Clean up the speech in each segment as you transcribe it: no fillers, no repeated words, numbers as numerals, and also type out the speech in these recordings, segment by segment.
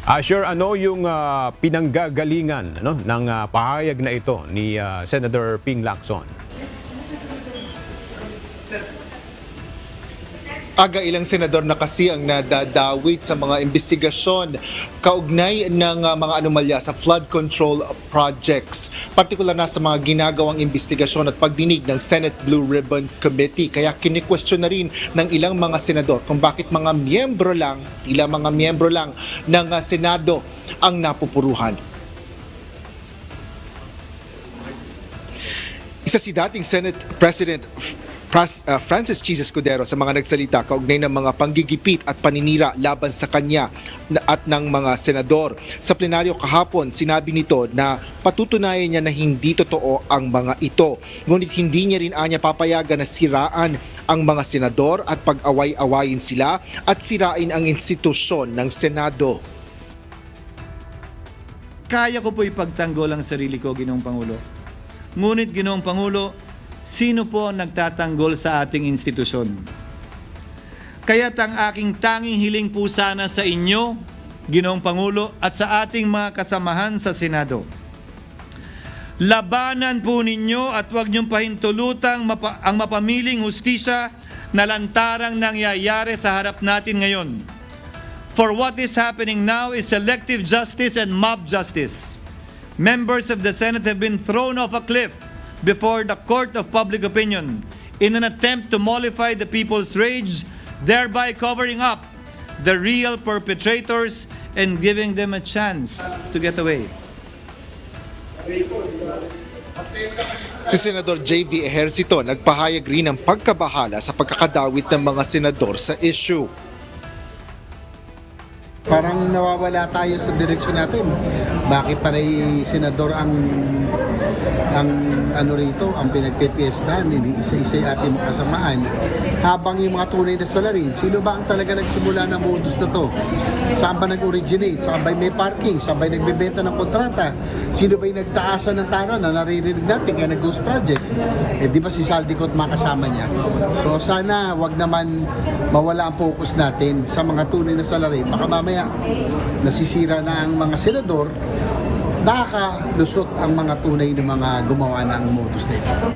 Sure, ano yung pinanggagalingan ng pahayag na ito ni Senator Ping Lacson? Ilang senador na kasi ang nadadawit sa mga investigasyon kaugnay ng mga anomalya sa flood control projects, partikular na sa mga ginagawang investigasyon at pagdinig ng Senate Blue Ribbon Committee. Kaya kini-question na rin ng ilang mga senador kung bakit tila mga miyembro lang ng Senado ang napupuruhan. Isa si dating Senate President Francis Chis Escudero sa mga nagsalita kaugnay ng mga panggigipit at paninira laban sa kanya at ng mga senador. Sa plenaryo kahapon, sinabi nito na patutunayan niya na hindi totoo ang mga ito. Ngunit hindi niya rin anya papayagan na siraan ang mga senador at pag-away-awayin sila at sirain ang institusyon ng Senado. Kaya ko po ipagtanggol ang sarili ko, Ginoong Pangulo. Ngunit, Ginoong Pangulo, sino po ang nagtatanggol sa ating institusyon? Kaya't ang aking tanging hiling po sana sa inyo, Ginoong Pangulo, at sa ating mga kasamahan sa Senado. Labanan po ninyo at huwag niyong pahintulutang ang mapamiling hustisya na lantarang nangyayari sa harap natin ngayon. For what is happening now is selective justice and mob justice. Members of the Senate have been thrown off a cliff before the court of public opinion in an attempt to mollify the people's rage, thereby covering up the real perpetrators and giving them a chance to get away. Si Senador J.V. Ejercito nagpahayag rin ng pagkabahala sa pagkakadawit ng mga senador sa issue. Parang nawawala tayo sa direksyon natin. Bakit panay senador ang pinagpipiestahan, isa-isa yung ating kasamaan, habang yung mga tunay na salarin, sino ba ang talaga nagsimula ng modus na to? Saan ba nag-originate? Saan ba may parking? Saan ba nagbebenta ng kontrata? Sino ba yung nagtaasan ng tara na naririnig natin kaya nag-ghost project? Di ba si Saldico at mga kasama niya? So sana wag naman mawala ang focus natin sa mga tunay na salarin. Baka mamaya nasisira na ang mga senador, nakakalusot ang mga tunay na mga gumawa ng modus nito.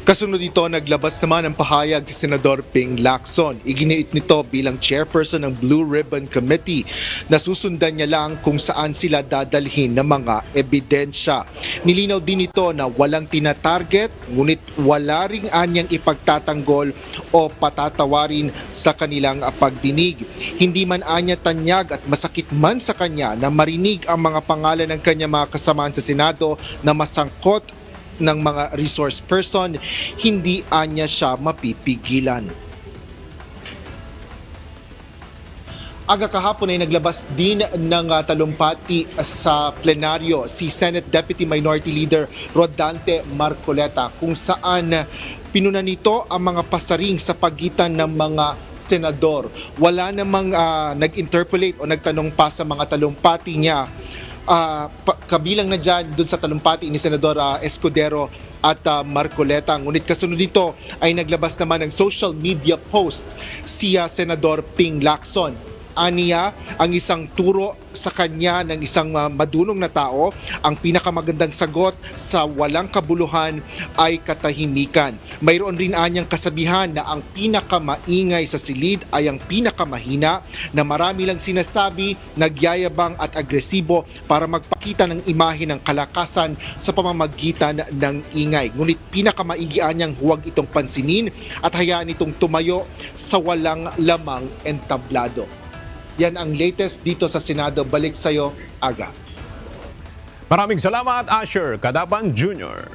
Kasunod dito, naglabas naman ng pahayag si Senador Ping Lacson. Iginiit nito bilang chairperson ng Blue Ribbon Committee na susundan niya lang kung saan sila dadalhin ng mga ebidensya. Nilinaw din ito na walang tinatarget, ngunit wala ring anyang ipagtatanggol o patatawarin sa kanilang pagdinig. Hindi man anya tanyag at masakit man sa kanya na marinig ang mga pangalan ng kanyang mga kasamaan sa Senado na masangkot ng mga resource person, hindi anya siya mapipigilan. Aga kahapon ay naglabas din ng talumpati sa plenaryo si Senate Deputy Minority Leader Rodante Marcoleta kung saan pinunan nito ang mga pasaring sa pagitan ng mga senador. Wala namang nag-interpolate o nagtanong pa sa mga talumpati niya. Kabilang na dyan dun sa talumpati ni Senador Escudero at Marcoleta. Ngunit kasunod dito ay naglabas naman ng social media post si Senador Ping Lacson. Aniya, ang isang turo sa kanya ng isang madunong na tao, ang pinakamagandang sagot sa walang kabuluhan ay katahimikan. Mayroon rin anyang kasabihan na ang pinakamaingay sa silid ay ang pinakamahina, na marami lang sinasabi, nagyayabang at agresibo para magpakita ng imahe ng kalakasan sa pamamagitan ng ingay. Ngunit pinakamaigi anyang huwag itong pansinin at hayaan itong tumayo sa walang lamang entablado. Yan ang latest dito sa Senado. Balik sa'yo, Aga. Maraming salamat, Asher Cadapan Jr.